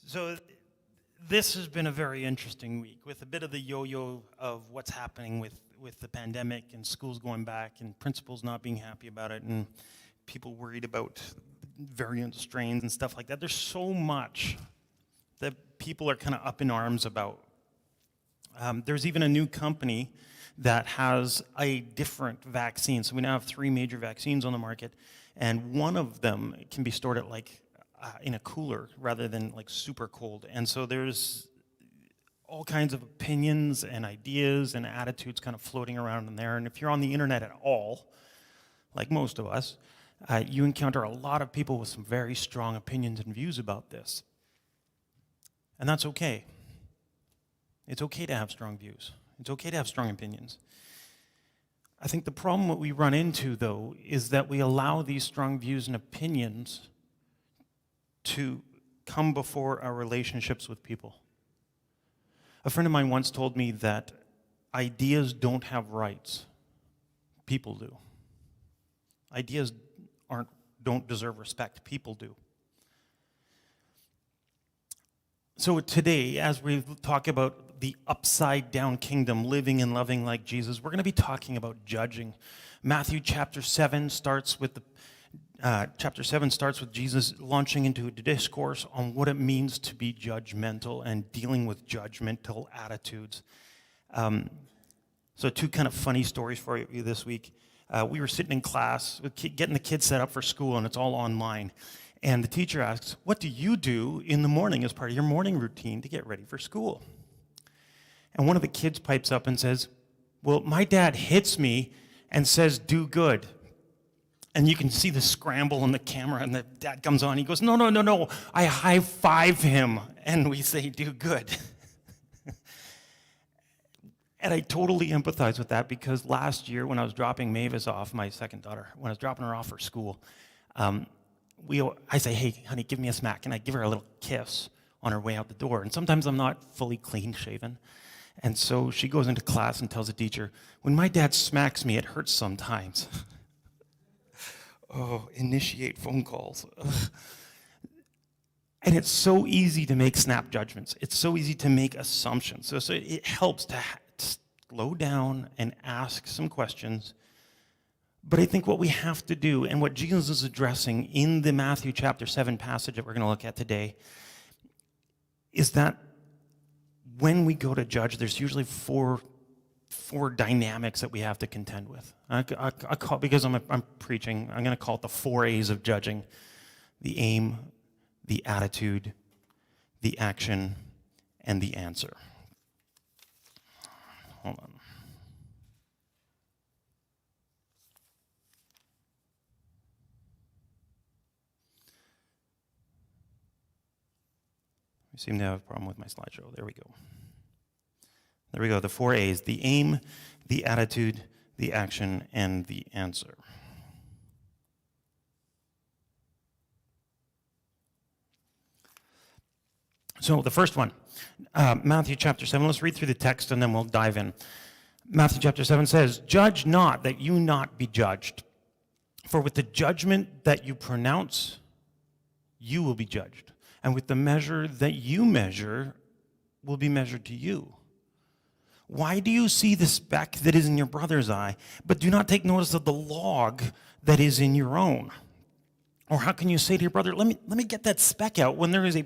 So this has been a very interesting week with a bit of the yo-yo of what's happening with the pandemic and schools going back and principals not being happy about it and people worried about variant strains and stuff like that. There's so much that people are kind of up in arms about. There's even a new company that has a different vaccine. So we now have 3 major vaccines on the market, and one of them can be stored at in a cooler rather than super cold. And so there's all kinds of opinions and ideas and attitudes kind of floating around in there. And if you're on the internet at all, like most of us, you encounter a lot of people with some very strong opinions and views about this. And that's okay. It's okay to have strong views. It's okay to have strong opinions. I think the problem what we run into, though, is that we allow these strong views and opinions to come before our relationships with people. A friend of mine once told me that ideas don't have rights. People do. Ideas don't deserve respect. People do. So today, as we talk about the upside-down kingdom, living and loving like Jesus, we're going to be talking about judging. Matthew chapter 7 starts with Jesus launching into a discourse on what it means to be judgmental and dealing with judgmental attitudes. So 2 kind of funny stories for you this week. We were sitting in class, getting the kids set up for school, and it's all online. And the teacher asks, what do you do in the morning as part of your morning routine to get ready for school? And one of the kids pipes up and says, well, my dad hits me and says, do good. And you can see the scramble on the camera, and the dad comes on. He goes, no, I high five him. And we say, do good. And I totally empathize with that, because last year when I was dropping Mavis off, my second daughter, when I was dropping her off for school, I say, hey, honey, give me a smack. And I give her a little kiss on her way out the door. And sometimes I'm not fully clean shaven. And so she goes into class and tells the teacher, when my dad smacks me, it hurts sometimes. Oh, initiate phone calls. Ugh. And it's so easy to make snap judgments. It's so easy to make assumptions. So it helps to slow down and ask some questions. But I think what we have to do, and what Jesus is addressing in the Matthew chapter 7 passage that we're going to look at today, is that when we go to judge, there's usually four dynamics that we have to contend with. I call, because I'm preaching, I'm going to call it the 4 A's of judging: the aim, the attitude, the action, and the answer. Hold on. We seem to have a problem with my slideshow. There we go. There we go, the 4 A's: the aim, the attitude, the action, and the answer. So the first one, Matthew chapter 7. Let's read through the text and then we'll dive in. Matthew chapter 7 says, judge not, that you not be judged. For with the judgment that you pronounce, you will be judged. And with the measure that you measure will be measured to you. Why do you see the speck that is in your brother's eye, but do not take notice of the log that is in your own? Or how can you say to your brother, let me get that speck out, when there is a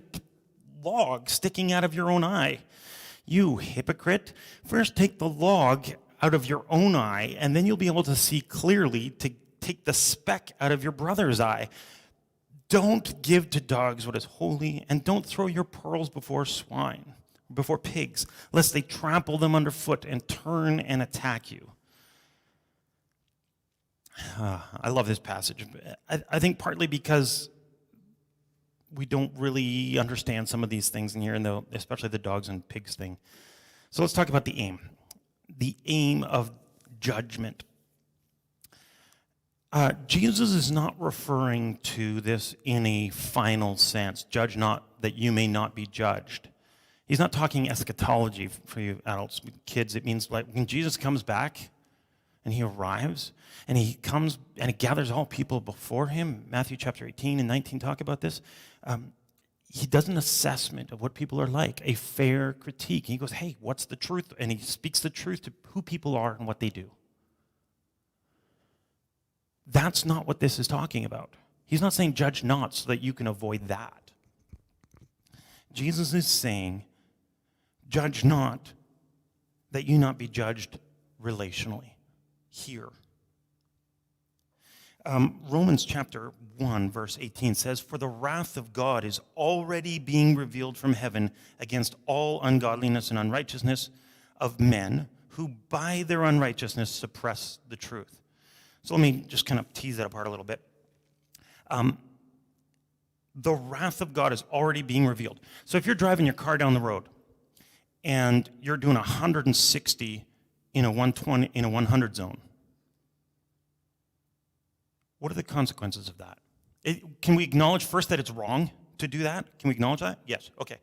log sticking out of your own eye? You hypocrite, first take the log out of your own eye, and then you'll be able to see clearly to take the speck out of your brother's eye. Don't give to dogs what is holy, and don't throw your pearls before swine, before pigs, lest they trample them underfoot and turn and attack you. I love this passage. I think partly because we don't really understand some of these things in here, and especially the dogs and pigs thing. So let's talk about the aim. The aim of judgment. Jesus is not referring to this in a final sense. Judge not, that you may not be judged. He's not talking eschatology for you adults, kids. It means like when Jesus comes back and he arrives and he comes and he gathers all people before him. Matthew chapter 18 and 19 talk about this. he does an assessment of what people are like, a fair critique. He goes, hey, what's the truth? And he speaks the truth to who people are and what they do. That's not what this is talking about. He's not saying judge not so that you can avoid that. Jesus is saying, judge not that you not be judged relationally here. Romans chapter 1, verse 18 says, for the wrath of God is already being revealed from heaven against all ungodliness and unrighteousness of men who by their unrighteousness suppress the truth. So let me just kind of tease that apart a little bit. The wrath of God is already being revealed. So if you're driving your car down the road and you're doing 160 in a 120 in a 100 zone, what are the consequences of that? Can we acknowledge first that it's wrong to do that? Can we acknowledge that? Yes. Okay.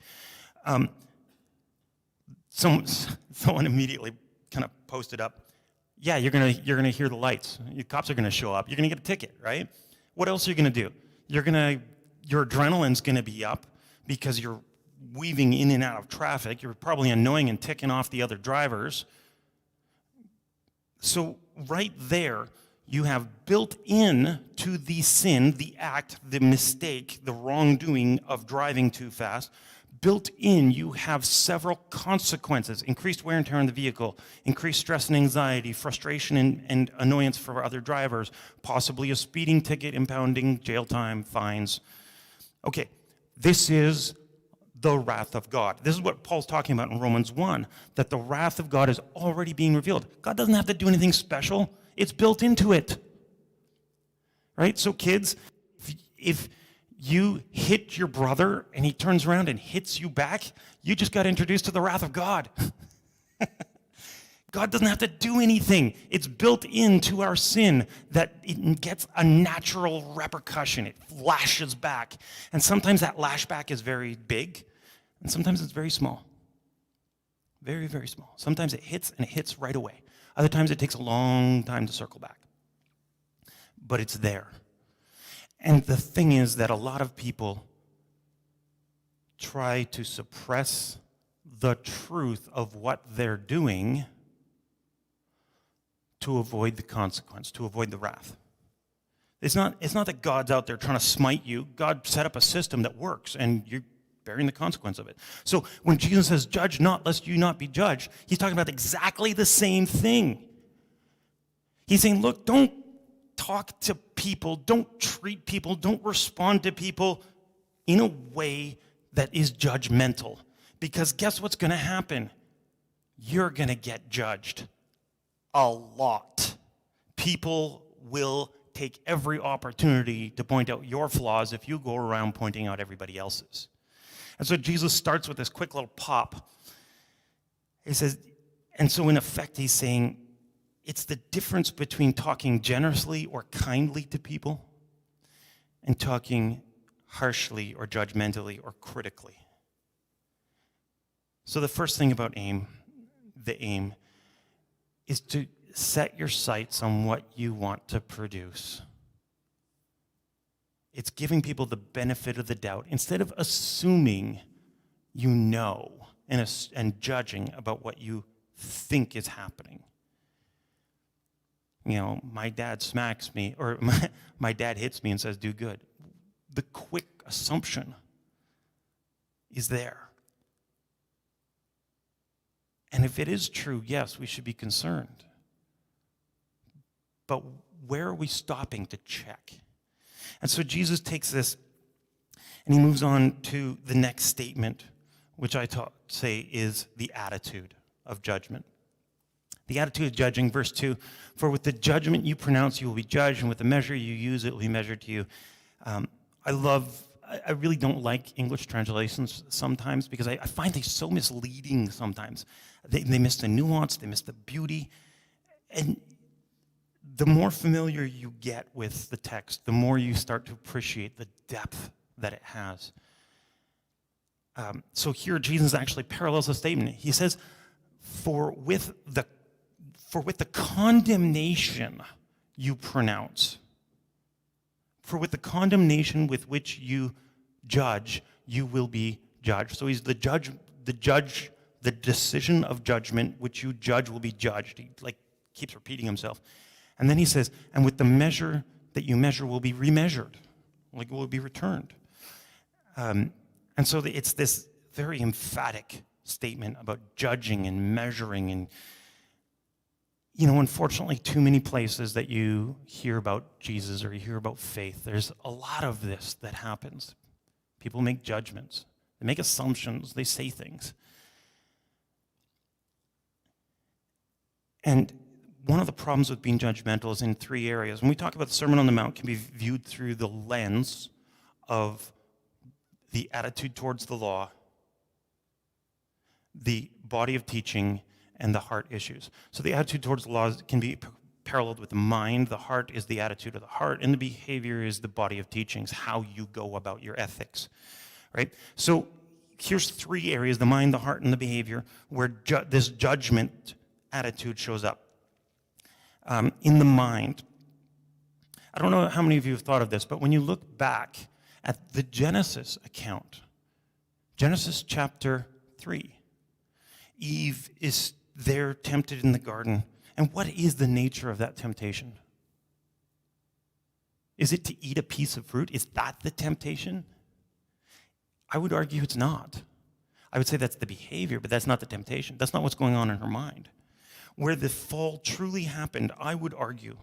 Someone immediately kind of posted up, yeah, you're gonna hear the lights. Your cops are gonna show up. You're gonna get a ticket, right? What else are you gonna do? Your adrenaline's gonna be up because you're weaving in and out of traffic. You're probably annoying and ticking off the other drivers. So right there, you have built in to the sin, the act, the mistake, the wrongdoing of driving too fast. Built in, you have several consequences: increased wear and tear on the vehicle, increased stress and anxiety, frustration and annoyance for other drivers, possibly a speeding ticket, impounding, jail time, fines. Okay, this is the wrath of God. This is what Paul's talking about in Romans 1, that the wrath of God is already being revealed. God doesn't have to do anything special. It's built into it. Right? So kids, if you hit your brother and he turns around and hits you back, you just got introduced to the wrath of God. God doesn't have to do anything. It's built into our sin that it gets a natural repercussion. It lashes back. And sometimes that lashback is very big, and sometimes it's very small. Very, very small. Sometimes it hits, and it hits right away. Other times it takes a long time to circle back. But it's there. And the thing is that a lot of people try to suppress the truth of what they're doing to avoid the consequence, to avoid the wrath. It's not that God's out there trying to smite you. God set up a system that works, and you're bearing the consequence of it. So when Jesus says, judge not, lest you not be judged, he's talking about exactly the same thing. He's saying, look, don't talk to people, don't treat people, don't respond to people in a way that is judgmental. Because guess what's going to happen? You're going to get judged a lot. People will take every opportunity to point out your flaws if you go around pointing out everybody else's. And so Jesus starts with this quick little pop. He says, and so in effect he's saying, it's the difference between talking generously or kindly to people and talking harshly or judgmentally or critically. So the first thing about the aim, is to set your sights on what you want to produce. It's giving people the benefit of the doubt instead of assuming you know and judging about what you think is happening. You know, my dad smacks me, or my dad hits me and says, do good. The quick assumption is there. And if it is true, yes, we should be concerned. But where are we stopping to check? And so Jesus takes this and he moves on to the next statement, which I say is the attitude of judgment. The attitude of judging, verse 2, for with the judgment you pronounce, you will be judged, and with the measure you use, it will be measured to you. I really don't like English translations sometimes because I find they so misleading sometimes. They miss the nuance, they miss the beauty. And the more familiar you get with the text, the more you start to appreciate the depth that it has. So here Jesus actually parallels the statement. He says, for with the condemnation you pronounce, for with the condemnation with which you judge, you will be judged. So he's the judge, the decision of judgment, which you judge will be judged. He keeps repeating himself. And then he says, and with the measure that you measure will be remeasured, will be returned. And so it's this very emphatic statement about judging and measuring. And, unfortunately, too many places that you hear about Jesus or you hear about faith, there's a lot of this that happens. People make judgments. They make assumptions. They say things. And one of the problems with being judgmental is in three areas. When we talk about the Sermon on the Mount, it can be viewed through the lens of the attitude towards the law, the body of teaching, and the heart issues. So the attitude towards the law can be paralleled with the mind. The heart is the attitude of the heart, and the behavior is the body of teachings, how you go about your ethics, right? So here's three areas, the mind, the heart, and the behavior, where this judgment attitude shows up. In the mind, I don't know how many of you have thought of this, but when you look back at the Genesis account, Genesis chapter 3, Eve is there tempted in the garden. And what is the nature of that temptation? Is it to eat a piece of fruit? Is that the temptation? I would argue it's not. I would say that's the behavior, but that's not the temptation. That's not what's going on in her mind. Where the fall truly happened, I would argue,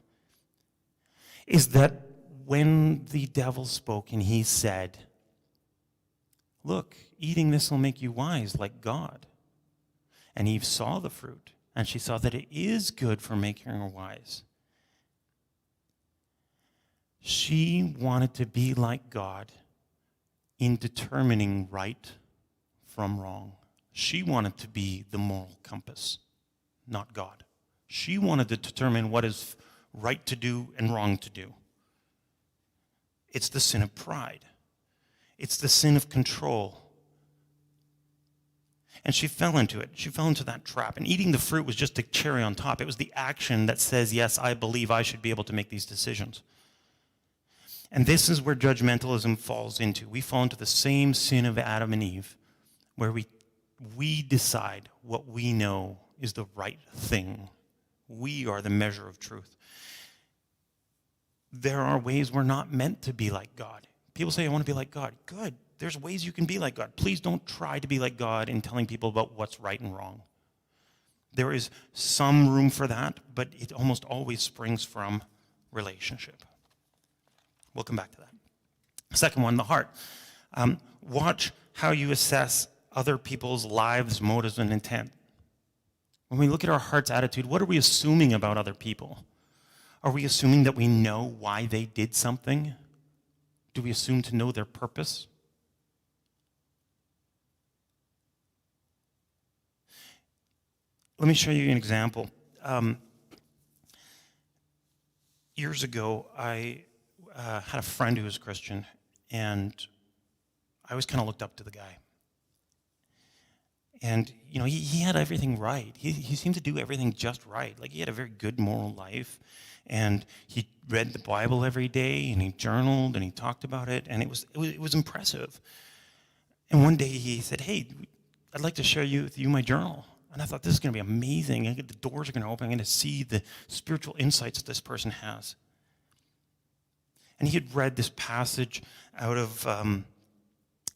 is that when the devil spoke and he said, look, eating this will make you wise like God. And Eve saw the fruit, and she saw that it is good for making her wise. She wanted to be like God in determining right from wrong. She wanted to be the moral compass, not God. She wanted to determine what is right to do and wrong to do. It's the sin of pride. It's the sin of control. And she fell into it. She fell into that trap. And eating the fruit was just a cherry on top. It was the action that says, yes, I believe I should be able to make these decisions. And this is where judgmentalism falls into. We fall into the same sin of Adam and Eve, where we decide what we know is the right thing. We are the measure of truth. There are ways we're not meant to be like God. People say, I want to be like God. Good. There's ways you can be like God. Please don't try to be like God in telling people about what's right and wrong. There is some room for that, but it almost always springs from relationship. We'll come back to that. Second one, the heart. Watch how you assess other people's lives, motives, and intent. When we look at our heart's attitude, what are we assuming about other people? Are we assuming that we know why they did something? Do we assume to know their purpose? Let me show you an example. Years ago, I had a friend who was Christian, and I always kind of looked up to the guy. And, he had everything right. He seemed to do everything just right. Like, he had a very good moral life, and he read the Bible every day, and he journaled, and he talked about it, and it was impressive. And one day he said, hey, I'd like to share with you my journal. And I thought, this is going to be amazing. The doors are going to open. I'm going to see the spiritual insights that this person has. And he had read this passage out of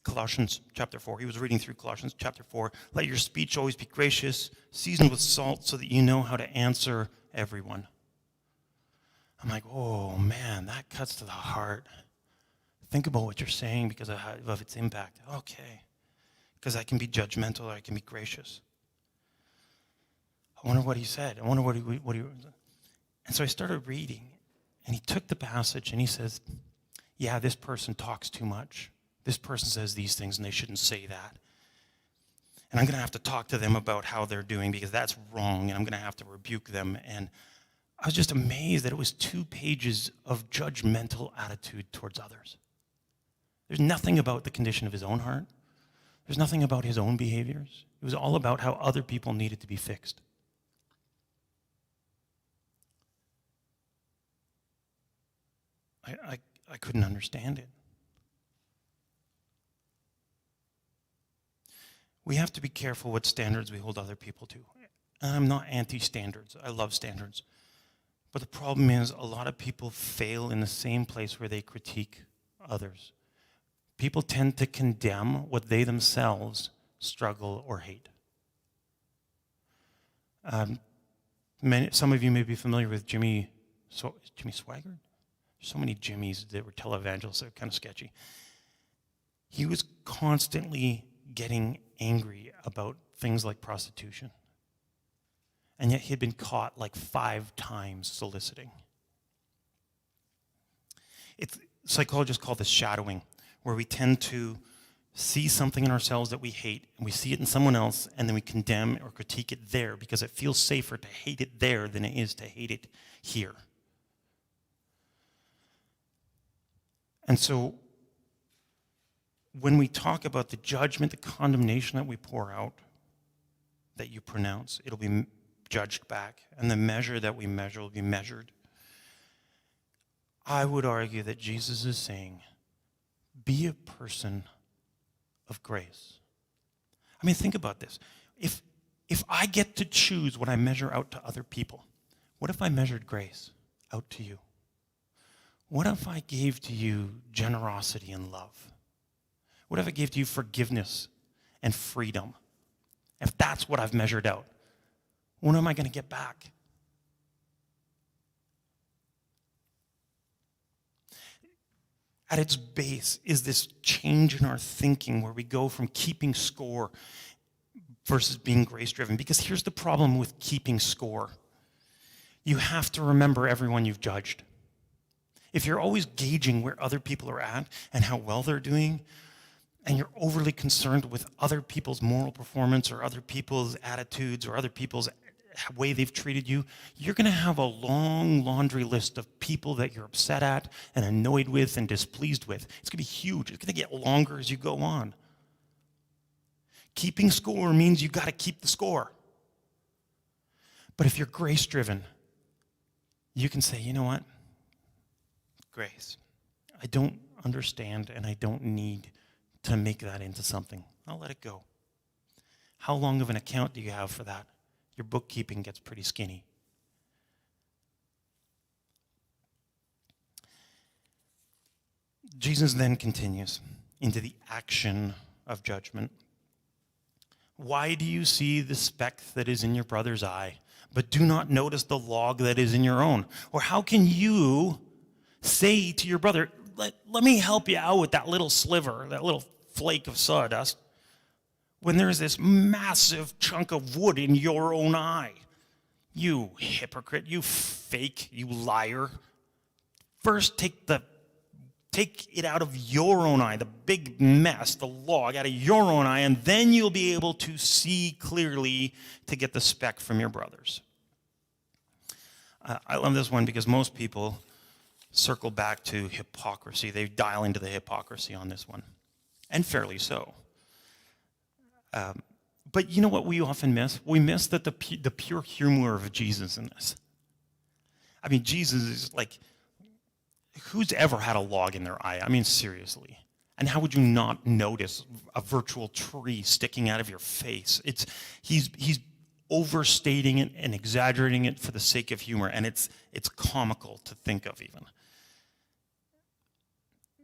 Colossians chapter 4. He was reading through Colossians chapter 4. Let your speech always be gracious, seasoned with salt, so that you know how to answer everyone. I'm like, oh, man, that cuts to the heart. Think about what you're saying because of its impact. Okay. Because I can be judgmental or I can be gracious. I wonder what he said. I wonder what he. And so I started reading, and he took the passage and he says, yeah, this person talks too much. This person says these things and they shouldn't say that. And I'm going to have to talk to them about how they're doing because that's wrong, and I'm going to have to rebuke them. And I was just amazed that it was 2 pages of judgmental attitude towards others. There's nothing about the condition of his own heart. There's nothing about his own behaviors. It was all about how other people needed to be fixed. I couldn't understand it. we have to be careful what standards we hold other people to. And I'm not anti-standards. I love standards. But the problem is a lot of people fail in the same place where they critique others. People tend to condemn what they themselves struggle or hate. Some of you may be familiar with Jimmy Swaggart? So many Jimmys that were televangelists that are kind of sketchy. He was constantly getting angry about things like prostitution. And yet he had been caught like 5 times soliciting. Psychologists call this shadowing, where we tend to see something in ourselves that we hate, and we see it in someone else, and then we condemn or critique it there because it feels safer to hate it there than it is to hate it here. And so when we talk about the judgment, the condemnation that we pour out, that you pronounce, it'll be judged back, and the measure that we measure will be measured. I would argue that Jesus is saying, be a person of grace. I mean, think about this. If I get to choose what I measure out to other people, what if I measured grace out to you? What if I gave to you generosity and love? What if I gave to you forgiveness and freedom? If that's what I've measured out, what am I going to get back? At its base is this change in our thinking where we go from keeping score versus being grace-driven. Because here's the problem with keeping score. You have to remember everyone you've judged. If you're always gauging where other people are at and how well they're doing, and you're overly concerned with other people's moral performance or other people's attitudes or other people's way they've treated you, you're going to have a long laundry list of people that you're upset at and annoyed with and displeased with. It's going to be huge. It's going to get longer as you go on. Keeping score means you've got to keep the score. But if you're grace-driven, you can say, you know what? Grace. I don't understand and I don't need to make that into something. I'll let it go. How long of an account do you have for that? Your bookkeeping gets pretty skinny. Jesus then continues into the action of judgment. Why do you see the speck that is in your brother's eye, but do not notice the log that is in your own? Or how can you say to your brother, let me help you out with that little sliver, that little flake of sawdust, when there's this massive chunk of wood in your own eye? You hypocrite, you fake, you liar. First take it out of your own eye, the big mess, the log out of your own eye, and then you'll be able to see clearly to get the speck from your brother's. I love this one because most people circle back to hypocrisy. They dial into the hypocrisy on this one, and fairly so. But you know what we often miss? We miss that the pure humor of Jesus in this. I mean, Jesus is like, who's ever had a log in their eye? I mean, seriously. And how would you not notice a virtual tree sticking out of your face? He's overstating it and exaggerating it for the sake of humor, and it's comical to think of even.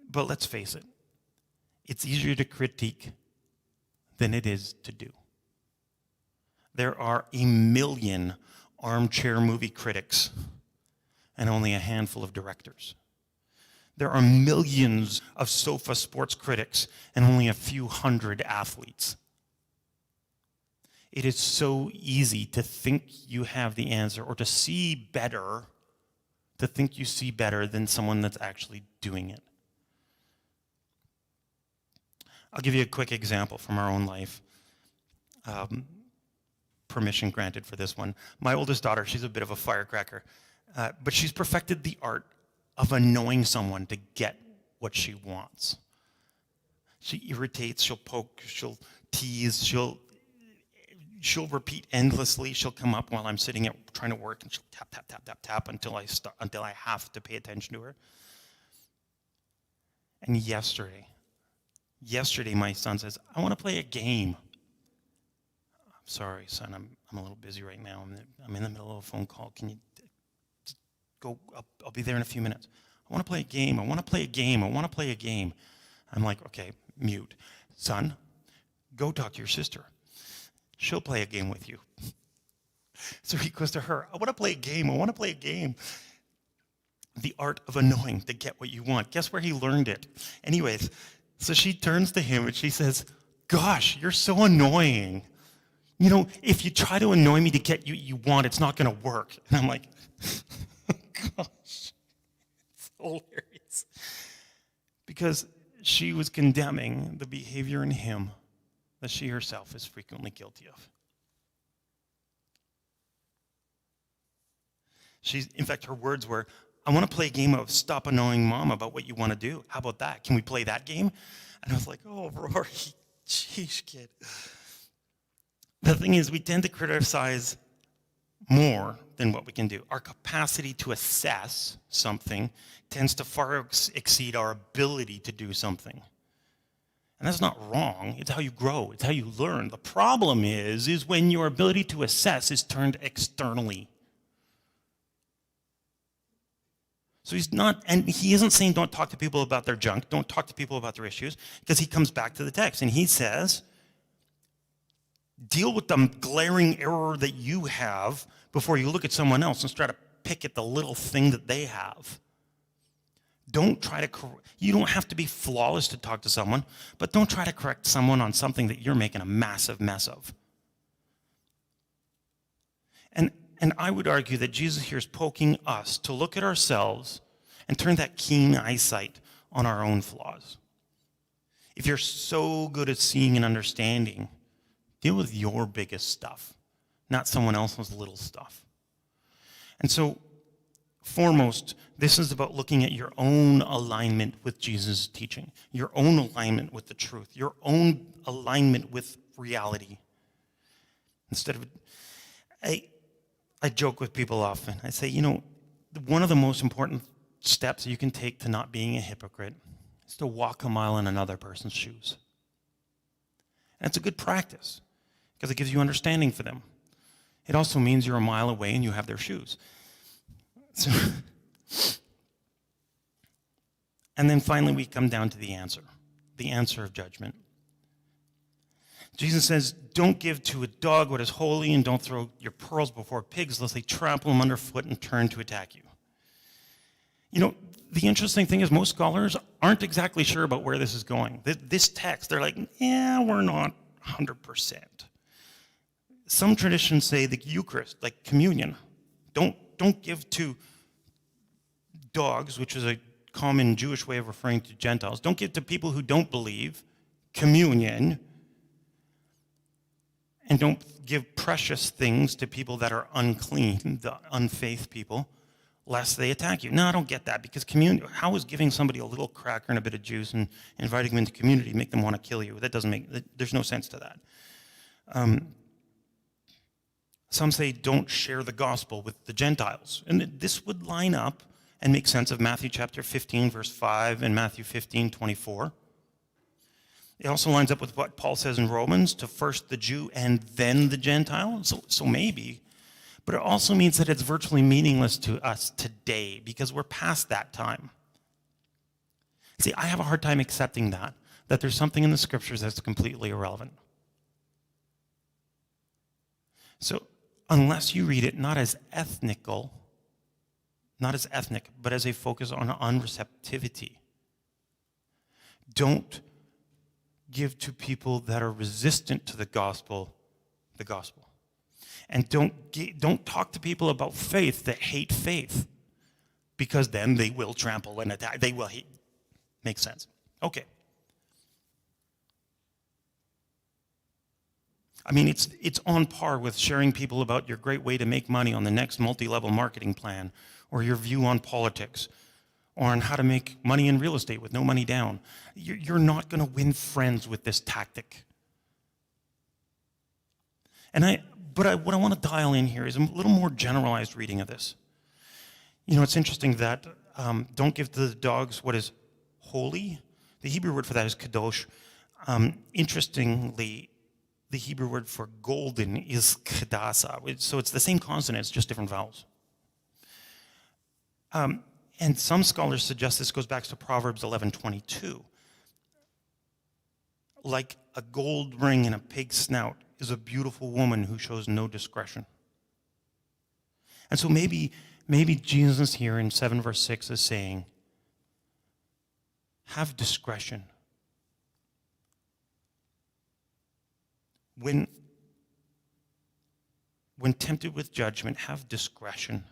But let's face it, it's easier to critique than it is to do. There are 1 million armchair movie critics and only a handful of directors. There are millions of sofa sports critics and only a few hundred athletes. It is so easy to think you have the answer or to see better, to think you see better than someone that's actually doing it. I'll give you a quick example from our own life. Permission granted for this one. My oldest daughter, she's a bit of a firecracker, but she's perfected the art of annoying someone to get what she wants. She irritates, she'll poke, she'll tease, she'll repeat endlessly. She'll come up while I'm sitting at trying to work, and she'll tap, tap, tap, tap, tap until I have to pay attention to her. And yesterday my son says, I want to play a game. sorry, son, I'm a little busy right now. I'm in the middle of a phone call. Can you just go? I'll be there in a few minutes. I want to play a game. I want to play a game. I want to play a game. I'm like, okay, mute. Son, go talk to your sister. She'll play a game with you. So he goes to her, I want to play a game. I want to play a game. The art of annoying to get what you want. Guess where he learned it? Anyways, so she turns to him and she says, gosh, you're so annoying. You know, if you try to annoy me to get what you want, it's not going to work. And I'm like, gosh, it's hilarious. Because she was condemning the behavior in him that she herself is frequently guilty of. In fact, her words were, I want to play a game of stop annoying mom about what you want to do. How about that? Can we play that game? And I was like, oh, Rory, sheesh, kid. The thing is, we tend to criticize more than what we can do. Our capacity to assess something tends to far exceed our ability to do something. And that's not wrong. It's how you grow. It's how you learn. The problem is when your ability to assess is turned externally. So he isn't saying don't talk to people about their junk, don't talk to people about their issues, because he comes back to the text and he says, deal with the glaring error that you have before you look at someone else and try to pick at the little thing that they have. You don't have to be flawless to talk to someone, but don't try to correct someone on something that you're making a massive mess of. And I would argue that Jesus here is poking us to look at ourselves and turn that keen eyesight on our own flaws. If you're so good at seeing and understanding, deal with your biggest stuff, not someone else's little stuff. And so, foremost, this is about looking at your own alignment with Jesus' teaching, your own alignment with the truth, your own alignment with reality. Instead of, I joke with people often. I say, one of the most important steps you can take to not being a hypocrite is to walk a mile in another person's shoes. And it's a good practice because it gives you understanding for them. It also means you're a mile away and you have their shoes. So, and then finally we come down to the answer of judgment. Jesus says, don't give to a dog what is holy, and don't throw your pearls before pigs, lest they trample them underfoot and turn to attack you. The interesting thing is most scholars aren't exactly sure about where this is going. This text, they're like, yeah, we're not 100%. Some traditions say the Eucharist, like communion, don't give to dogs, which is a common Jewish way of referring to Gentiles. Don't give to people who don't believe communion. And don't give precious things to people that are unclean, the unfaith people, lest they attack you. No, I don't get that, because how is giving somebody a little cracker and a bit of juice and inviting them into community make them want to kill you? There's no sense to that. Some say don't share the gospel with the Gentiles. And this would line up and make sense of Matthew chapter 15, verse 5, and Matthew 15, 24. It also lines up with what Paul says in Romans, to first the Jew and then the Gentile. So maybe. But it also means that it's virtually meaningless to us today because we're past that time. See, I have a hard time accepting that there's something in the scriptures that's completely irrelevant. So unless you read it not as ethnic, but as a focus on unreceptivity, don't give to people that are resistant to the gospel. And don't talk to people about faith that hate faith, because then they will trample and attack. They will hate. Makes sense. Okay. I mean, it's on par with sharing people about your great way to make money on the next multi-level marketing plan, or your view on politics, or on how to make money in real estate with no money down. You're not going to win friends with this tactic. What I want to dial in here is a little more generalized reading of this. It's interesting that don't give to the dogs what is holy. The Hebrew word for that is kadosh. Interestingly, the Hebrew word for golden is kadasa. So it's the same consonant, it's just different vowels. And some scholars suggest this goes back to Proverbs 11:22. Like a gold ring in a pig's snout is a beautiful woman who shows no discretion. And so maybe Jesus here in 7 verse 6 is saying, have discretion. When tempted with judgment, have discretion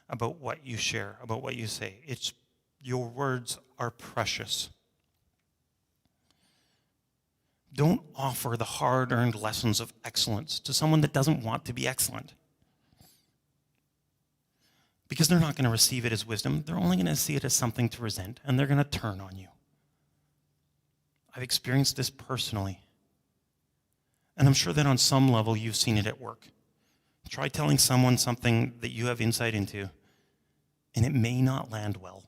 about what you share, about what you say. Your words are precious. Don't offer the hard-earned lessons of excellence to someone that doesn't want to be excellent. Because they're not going to receive it as wisdom. They're only going to see it as something to resent, and they're going to turn on you. I've experienced this personally. And I'm sure that on some level you've seen it at work. Try telling someone something that you have insight into, and it may not land well.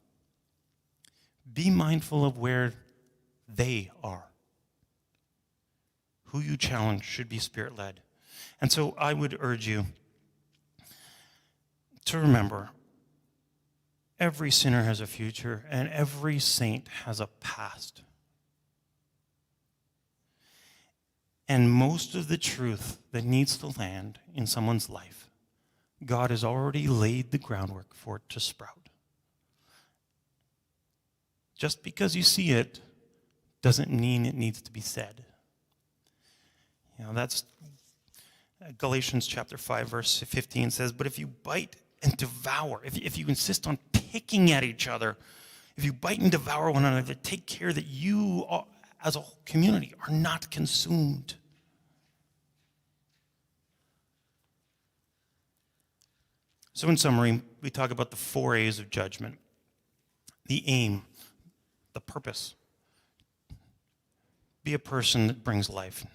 Be mindful of where they are. Who you challenge should be Spirit-led. And so I would urge you to remember, every sinner has a future, and every saint has a past. And most of the truth that needs to land in someone's life, God has already laid the groundwork for it to sprout. Just because you see it doesn't mean it needs to be said. That's Galatians chapter 5, verse 15 says, but if you bite and devour, if you insist on picking at each other, if you bite and devour one another, take care that you as a community are not consumed. So in summary, we talk about the 4 A's of judgment. The aim, the purpose. Be a person that brings life.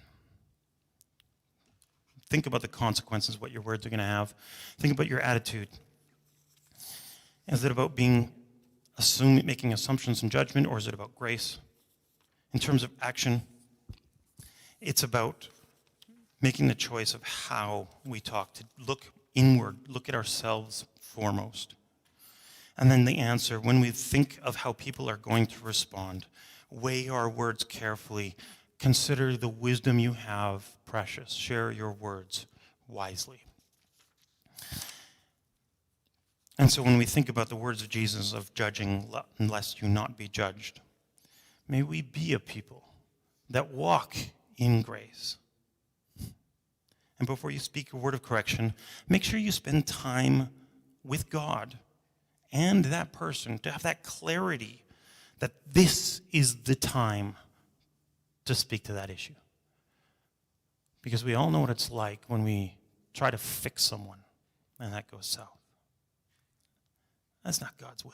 Think about the consequences, what your words are going to have. Think about your attitude. Is it about making assumptions and judgment, or is it about grace? In terms of action, it's about making the choice of how we talk, to look inward, look at ourselves foremost. And then the answer, when we think of how people are going to respond, weigh our words carefully. Consider the wisdom you have precious. Share your words wisely. And so when we think about the words of Jesus of judging lest you not be judged, may we be a people that walk in grace. And before you speak a word of correction, make sure you spend time with God and that person to have that clarity that this is the time to speak to that issue. Because we all know what it's like when we try to fix someone and that goes south. That's not God's will.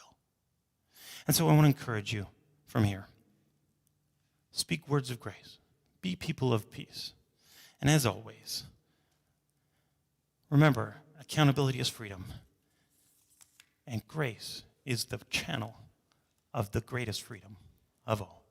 And so I want to encourage you from here. Speak words of grace. Be people of peace. And as always, remember, accountability is freedom. And grace is the channel of the greatest freedom of all.